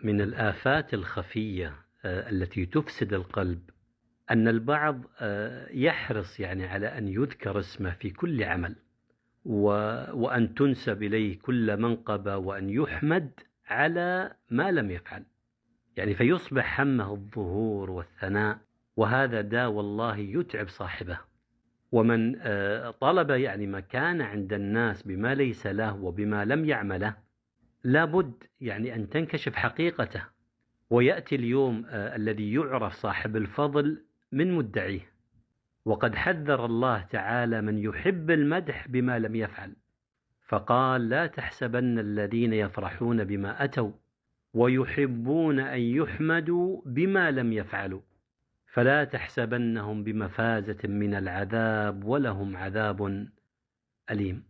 من الآفات الخفية التي تفسد القلب أن البعض يحرص على أن يذكر اسمه في كل عمل، وأن تنسب إليه كل منقبة، وأن يحمد على ما لم يفعل، فيصبح همه الظهور والثناء، وهذا داء والله يتعب صاحبه. ومن طلب مكان عند الناس بما ليس له وبما لم يعمله لابد أن تنكشف حقيقته، ويأتي اليوم الذي يعرف صاحب الفضل من مدعيه. وقد حذر الله تعالى من يحب المدح بما لم يفعل، فقال: لا تحسبن الذين يفرحون بما أتوا ويحبون أن يحمدوا بما لم يفعلوا فلا تحسبنهم بمفازة من العذاب ولهم عذاب أليم.